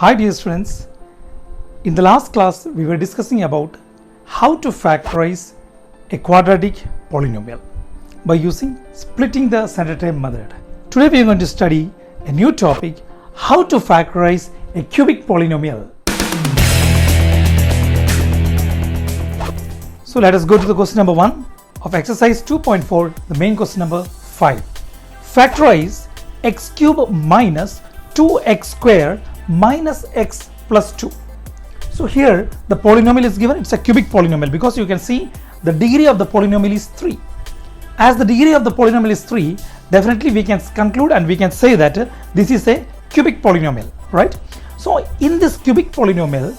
Hi dear students, in the last class we were discussing about how to factorize a quadratic polynomial by using splitting the center term method. Today we are going to study a new topic, how to factorize a cubic polynomial. So let us go to the question number 1 of exercise 2.4, the main question number 5. Factorize x cube minus 2x square minus x plus 2. So here the polynomial is given, it's a cubic polynomial because you can see the degree of the polynomial is 3. As the degree of the polynomial is 3, definitely we can conclude and we can say that this is a cubic polynomial, right? So in this cubic polynomial,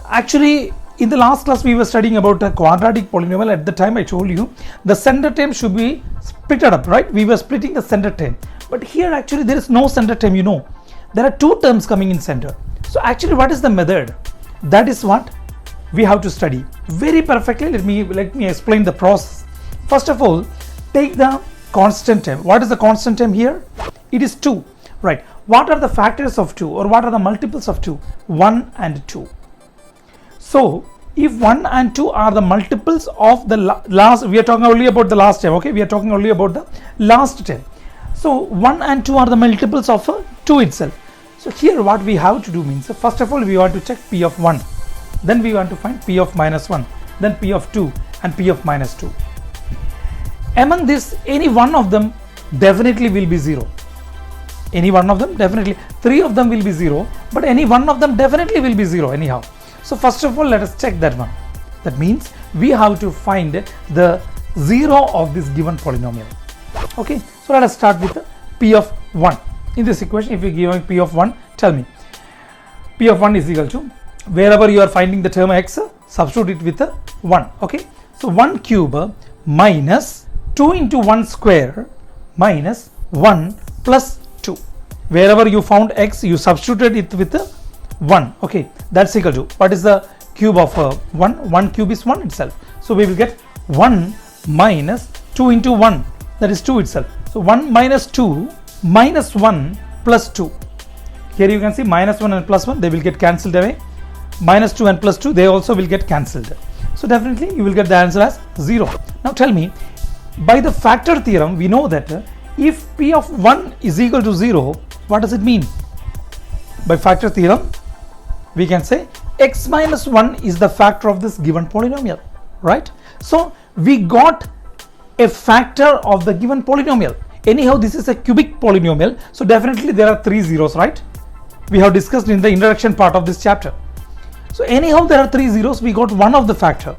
actually in the last class we were studying about a quadratic polynomial. At the time I told you the center term should be split up, right? We were splitting the center term, but here actually there is no center term, you know. There are two terms coming in center. So actually what is the method? That is what we have to study very perfectly. Let me explain the process. First of all, take the constant term. What is the constant term here? It is 2, right? What are the factors of 2 or what are the multiples of 2? 1 and 2. So if 1 and 2 are the multiples of the last, we are talking only about the last term, okay? We are talking only about the last term. So 1 and 2 are the multiples of 2 itself. So here what we have to do means, first of all we want to check p of 1, then we want to find p of minus 1, then p of 2 and p of minus 2. Among this, any one of them definitely will be 0. Any one of them definitely, 3 of them will be 0, but any one of them definitely will be 0 anyhow. So first of all let us check that one. That means we have to find the 0 of this given polynomial. Okay, so let us start with p of 1. In this equation, if you give p of 1, tell me p of 1 is equal to, wherever you are finding the term x, substitute it with 1. Okay, so 1 cube minus 2 into 1 square minus 1 plus 2. Wherever you found x, you substituted it with 1. Okay, that's equal to, what is the cube of 1? 1 cube is 1 itself. So we will get 1 minus 2 into 1, that is 2 itself. So 1 minus 2 minus 1 plus 2. Here you can see minus 1 and plus 1, they will get cancelled away. Minus 2 and plus 2, they also will get cancelled. So definitely you will get the answer as 0. Now tell me, by the factor theorem, we know that if p of 1 is equal to 0, what does it mean? By factor theorem, we can say x minus 1 is the factor of this given polynomial, right? So we got a factor of the given polynomial. Anyhow, this is a cubic polynomial, so definitely there are 3 zeros, right? We have discussed in the introduction part of this chapter. So anyhow there are 3 zeros, we got one of the factor.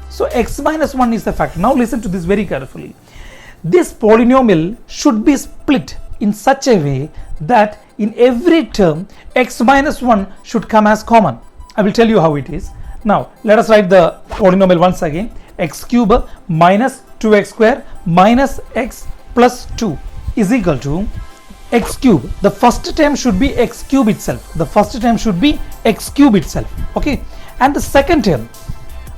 So x minus 1 is the factor. Now listen to this very carefully. This polynomial should be split in such a way that in every term x minus 1 should come as common. I will tell you how it is. Now let us write the polynomial once again. X cube minus 2x square minus x plus 2 is equal to x cube. The first term should be x cube itself. The first term should be x cube itself. Okay. And the second term,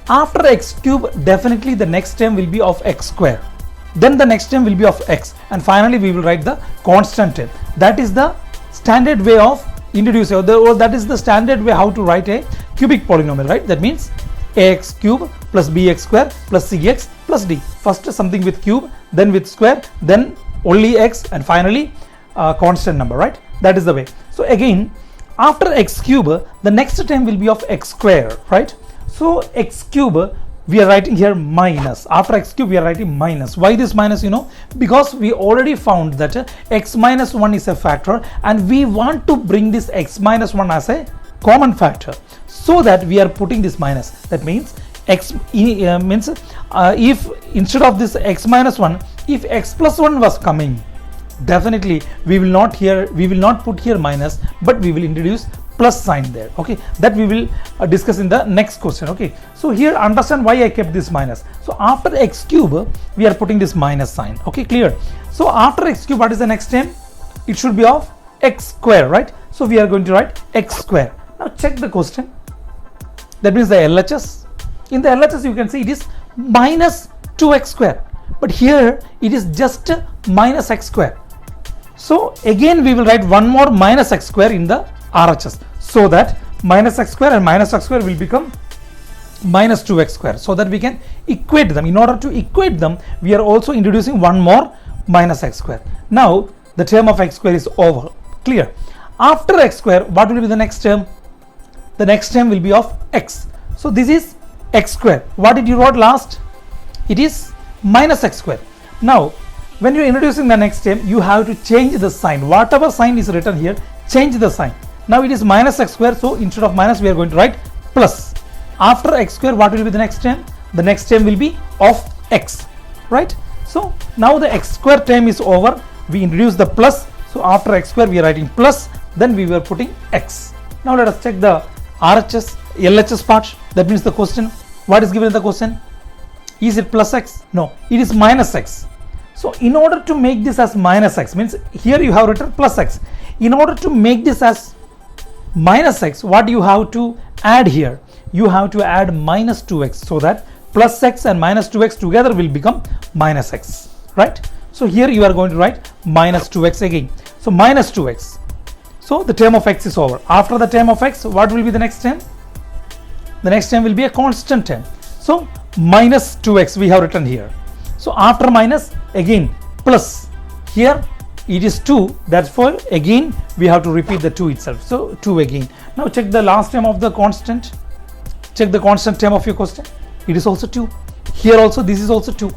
after x cube, definitely the next term will be of x square. Then the next term will be of x. And finally we will write the constant term. That is the standard way of introducing, or that is the standard way how to write a cubic polynomial, right? That means ax cube plus bx square plus cx plus d. First something with cube, then with square, then only x, and finally constant number, right? That is the way. So again, after x cube, the next term will be of x square, right? So x cube we are writing here minus. After x cube we are writing minus. Why this minus? You know, because we already found that x minus 1 is a factor and we want to bring this x minus 1 as a common factor, so that we are putting this minus. That means x means if instead of this x minus 1, if x plus 1 was coming, definitely we will not put here minus, but we will introduce plus sign there. Okay, that we will discuss in the next question. Okay, so here understand why I kept this minus. So after x cube we are putting this minus sign. Okay, clear? So after x cube, what is the next term? It should be of x square, right? So we are going to write x square. Now check the question. That means the LHS. In the LHS you can see it is minus 2x square, but here it is just minus x square. So again we will write one more minus x square in the RHS, so that minus x square and minus x square will become minus 2x square, so that we can equate them. In order to equate them, we are also introducing one more minus x square. Now the term of x square is over. Clear? After x square, what will be the next term? The next term will be of x. So this is x square. What did you wrote last? It is minus x square. Now when you are introducing the next term, you have to change the sign. Whatever sign is written here, change the sign. Now it is minus x square, so instead of minus we are going to write plus. After x square, what will be the next term? The next term will be of x, right? So now the x square term is over. We introduce the plus. So after x square we are writing plus, then we were putting x. Now let us check the RHS, LHS part. That means the question. What is given in the question? Is it plus x? No, it is minus x. So in order to make this as minus x, means here you have written plus x. In order to make this as minus x, what you have to add here? You have to add minus 2x, so that plus x and minus 2x together will become minus x, right? So here you are going to write minus 2x again. So minus 2x. So the term of x is over. After the term of x, what will be the next term? The next term will be a constant term. So minus 2x we have written here. So after minus, again plus. Here it is 2, therefore again we have to repeat the 2 itself. So 2 again. Now check the last term of the constant. Check the constant term of your question. It is also 2. Here also this is also 2.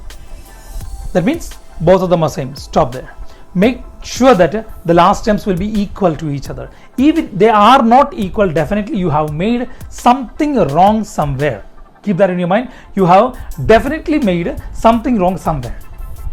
That means both of them are same. Stop there. Make sure that the last terms will be equal to each other. Even they are not equal, definitely you have made something wrong somewhere. Keep that in your mind. You have definitely made something wrong somewhere.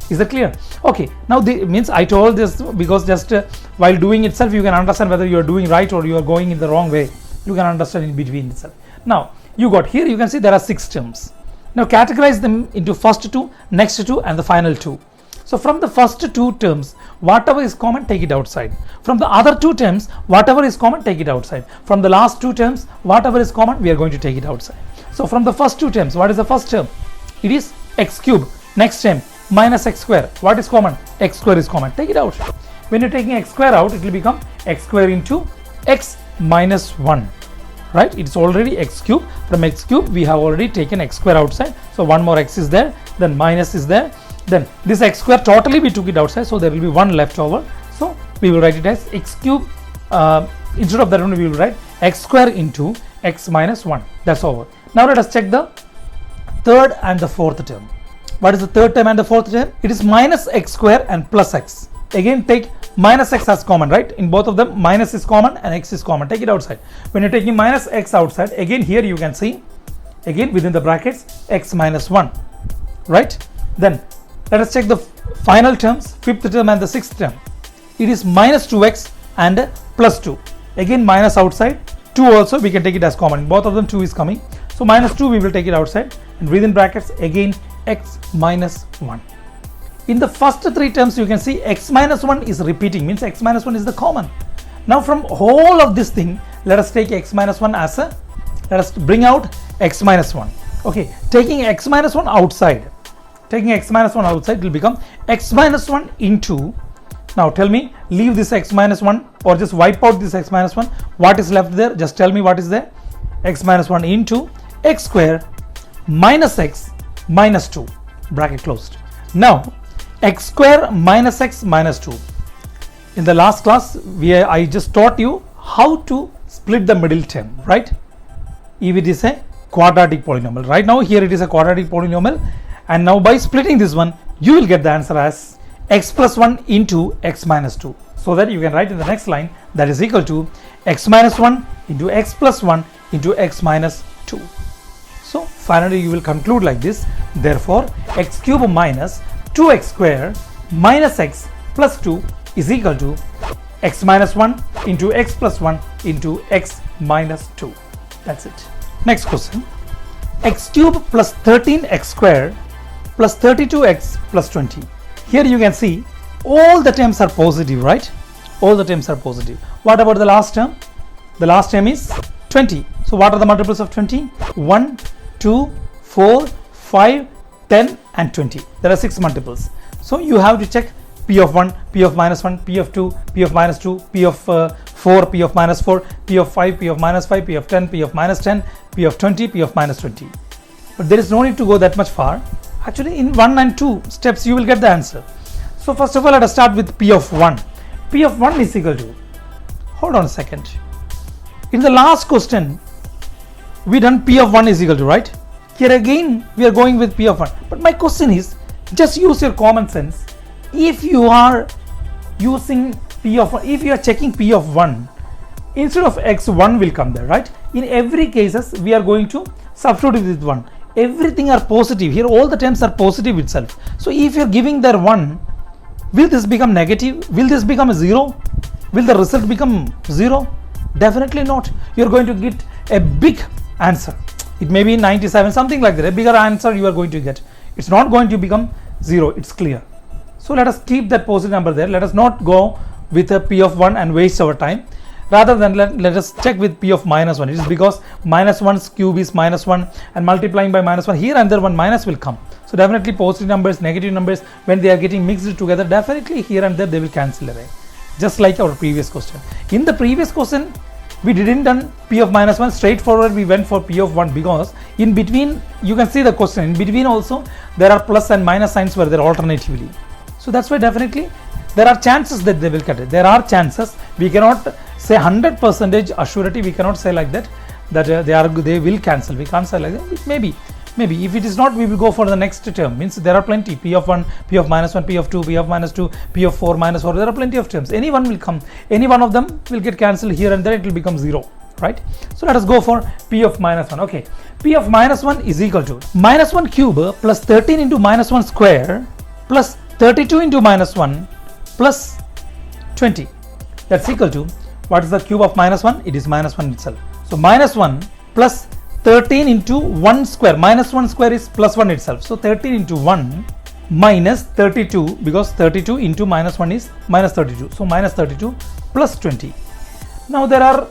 Is that clear? Okay. Now means I told this because just while doing itself you can understand whether you are doing right or you are going in the wrong way. You can understand in between itself. Now you got here, you can see there are 6 terms. Now categorize them into first 2, next 2 and the final 2. So from the first 2 terms, whatever is common, take it outside. From the other 2 terms, whatever is common, take it outside. From the last 2 terms, whatever is common, we are going to take it outside. So from the first 2 terms, what is the first term? It is x cube. Next term, minus x square. What is common? X square is common. Take it out. When you're taking x square out, it will become x square into x minus 1. Right? It's already x cube. From x cube, we have already taken x square outside. So one more x is there, then minus is there. Then this x square totally we took it outside, so there will be 1 left over. So we will write it as x cube. Instead of that one, we will write x square into x minus 1. That's over. Now let us check the third and the fourth term. What is the third term and the fourth term? It is minus x square and plus x. Again take minus x as common, right? In both of them minus is common and x is common. Take it outside. When you're taking minus x outside, again here you can see, again within the brackets, x minus 1, right? Then let us check the final terms, fifth term and the sixth term. It is minus 2x and plus 2. Again minus outside, 2 also we can take it as common. In both of them 2 is coming. So minus 2 we will take it outside, and within brackets again x minus 1. In the first 3 terms you can see x minus 1 is repeating, means x minus 1 is the common. Now from whole of this thing, let us take x minus 1 as a, let us bring out x minus 1. Okay, taking x minus 1 outside, taking x minus 1 outside will become x minus 1 into, now tell me, leave this x minus 1 or just wipe out this x minus 1. What is left there? Just tell me what is there. X minus 1 into x square minus x minus 2, bracket closed. Now x square minus x minus 2. In the last class I just taught you how to split the middle term, right? If it is a quadratic polynomial, right now here it is a quadratic polynomial, and now by splitting this one you will get the answer as x plus 1 into x minus 2, so that you can write in the next line that is equal to x minus 1 into x plus 1 into x minus 2. So finally you will conclude like this. Therefore x cube minus 2x square minus x plus 2 is equal to x minus 1 into x plus 1 into x minus 2. That's it. Next question. X cube plus 13x square plus 32x plus 20. Here you can see all the terms are positive, right? All the terms are positive. What about the last term? The last term is 20. So what are the multiples of 20? 1, 2, 4, 5, 10 and 20. There are 6 multiples. So you have to check P of 1, P of minus 1, P of 2, P of minus 2, P of 4, P of minus 4, P of 5, P of minus 5, P of 10, P of minus 10, P of 20, P of minus 20. But there is no need to go that much far. Actually, in 1 and 2 steps you will get the answer. So first of all, let us start with P of 1. P of 1 is equal to, hold on a second. In the last question, we done P of 1 is equal to, right? Here again, we are going with P of 1. But my question is, just use your common sense. If you are using P of 1, if you are checking P of 1, instead of x, 1 will come there, right? In every cases, we are going to substitute with 1. Everything are positive. Here all the terms are positive itself. So if you are giving there 1, will this become negative? Will this become a 0? Will the result become 0? Definitely not. You are going to get a big answer. It may be 97, something like that. A bigger answer you are going to get. It's not going to become 0. It's clear. So let us keep that positive number there. Let us not go with a P of 1 and waste our time. Rather than let us check with P of minus 1. It is because minus 1's cube is minus 1 and multiplying by minus 1. Here and there one minus will come. So definitely positive numbers, negative numbers, when they are getting mixed together, definitely here and there they will cancel away. Just like our previous question. In the previous question, we didn't done P of minus 1. Straightforward we went for P of 1 because in between, you can see the question. In between also, there are plus and minus signs were there alternatively. So that's why definitely there are chances that they will cut it. There are chances. We cannot say 100% assurity. We cannot say like that they will cancel. We can't say like that. Maybe if it is not, we will go for the next term. Means there are plenty. P of 1, P of minus 1, P of 2, P of minus 2, P of 4 minus 4. There are plenty of terms. Any one will come. Any one of them will get cancelled here and there. It will become 0. Right? So let us go for P of minus 1. Okay. P of minus 1 is equal to minus 1 cube plus 13 into minus 1 square plus 32 into minus 1 plus 20. That's equal to, what is the cube of minus 1? It is minus 1 itself. So minus 1 plus 13 into 1 square. Minus 1 square is plus 1 itself. So 13 into 1 minus 32, because 32 into minus 1 is minus 32. So minus 32 plus 20. Now there are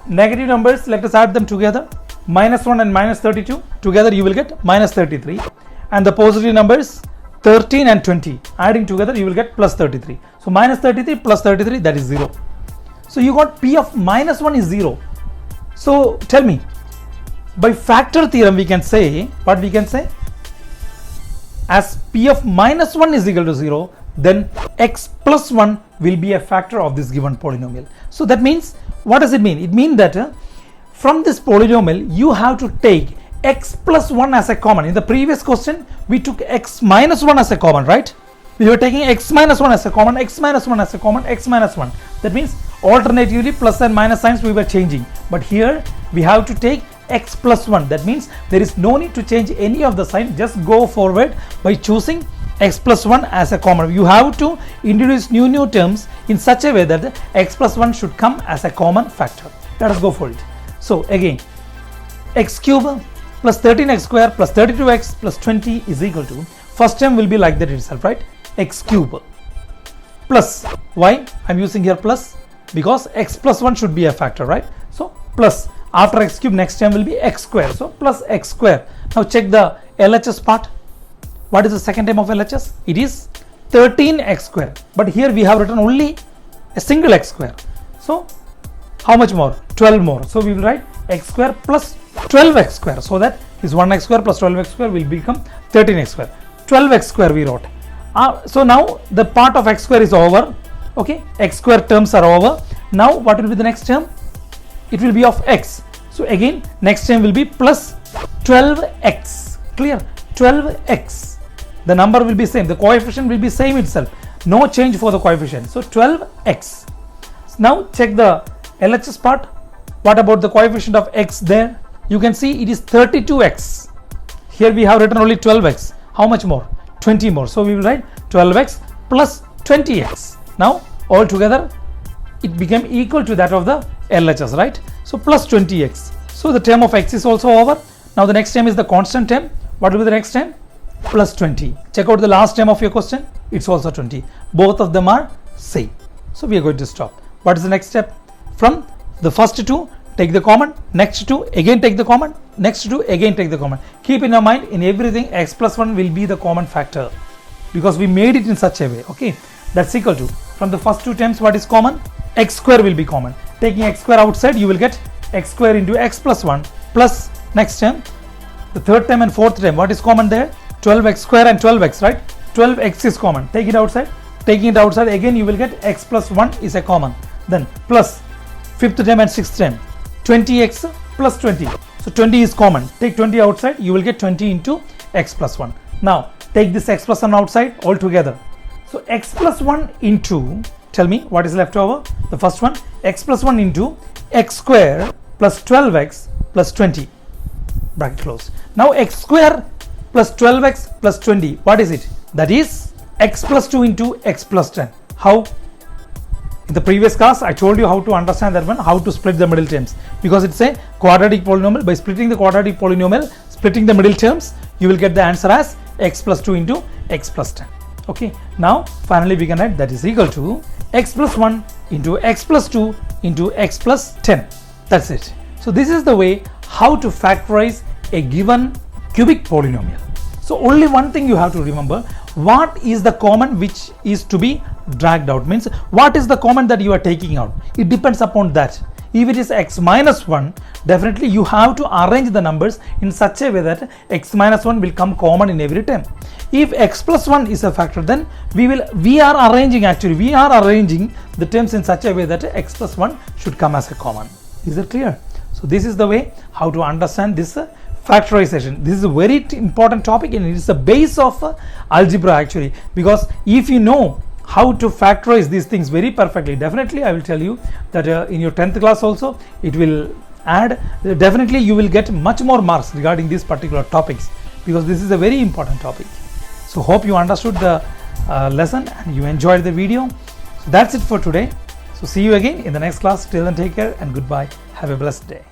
negative numbers. Let us add them together. Minus 1 and minus 32. Together you will get minus 33. And the positive numbers 13 and 20. Adding together you will get plus 33. So minus 33 plus 33, that is 0. So you got P of minus 1 is 0. So tell me, by factor theorem we can say, what we can say? As P of minus 1 is equal to 0, then x plus 1 will be a factor of this given polynomial. So that means, what does it mean? It means that from this polynomial you have to take x plus 1 as a common. In the previous question we took x minus 1 as a common, right? We were taking x minus 1 as a common, x minus 1 as a common, x minus 1. That means alternatively plus and minus signs we were changing. But here we have to take x plus 1. That means there is no need to change any of the sign. Just go forward by choosing x plus 1 as a common. You have to introduce new terms in such a way that the x plus 1 should come as a common factor. Let us go for it. So again, x cube plus 13x square plus 32x plus 20 is equal to, first term will be like that itself, right? X cube plus, why I'm using here plus? Because x plus 1 should be a factor, right? So plus, after x cube next term will be x square. So plus x square. Now check the LHS part. What is the second term of LHS? It is 13x square. But here we have written only a single x square. So how much more? 12 more. So we will write x square plus 12x square. So that is 1x square plus 12x square will become 13x square. 12x square we wrote. So now the part of x square is over. Okay, x square terms are over. Now what will be the next term? It will be of x. So again next term will be plus 12x. Clear? 12x. The number will be same. The coefficient will be same itself. No change for the coefficient. So 12x. Now check the LHS part. What about the coefficient of x there? You can see it is 32x. Here we have written only 12x. How much more? 20 more. So we will write 12x plus 20x. Now all together it became equal to that of the LHS, right? So plus 20x. So the term of x is also over. Now the next term is the constant term. What will be the next term? Plus 20. Check out the last term of your question. It's also 20. Both of them are same. So we are going to stop. What is the next step? From the first two, take the common. Next two, again take the common. Next two, again take the common. Keep in your mind, in everything x plus 1 will be the common factor, because we made it in such a way. Okay. that's equal to, from the first two terms what is common? X square will be common. Taking x square outside, you will get x square into x plus 1 plus next term, the third term and fourth term, what is common there? 12x square and 12x, right? 12x is common. Take it outside. Taking it outside again, you will get x plus 1 is a common. Then plus fifth term and sixth term, 20x plus 20. So 20 is common. Take 20 outside, you will get 20 into x plus 1. Now take this x plus 1 outside all together. So x plus 1 into, tell me what is left over? The first one, x plus 1 into x square plus 12x plus 20. Bracket close. Now x square plus 12x plus 20, what is it? That is x plus 2 into x plus 10. How? In the previous class I told you how to understand that one, how to split the middle terms, because it's a quadratic polynomial. By splitting the quadratic polynomial, splitting the middle terms, you will get the answer as x plus 2 into x plus 10. Okay, now finally we can write that is equal to x plus 1 into x plus 2 into x plus 10. That's it. So this is the way how to factorize a given cubic polynomial. So only one thing you have to remember, what is the common which is to be dragged out, means what is the common that you are taking out. It depends upon that. If it is x minus 1, definitely you have to arrange the numbers in such a way that x minus 1 will come common in every term. If x plus 1 is a factor, then we are arranging the terms in such a way that x plus 1 should come as a common. Is it clear? So this is the way how to understand this factorization. This is a very important topic and it is the base of algebra actually, because if you know how to factorize these things very perfectly, definitely I will tell you that in your 10th class also it will add, definitely you will get much more marks regarding these particular topics, because this is a very important topic. So hope you understood the lesson and you enjoyed the video. So that's it for today. So see you again in the next class. Till then, take care and goodbye. Have a blessed day.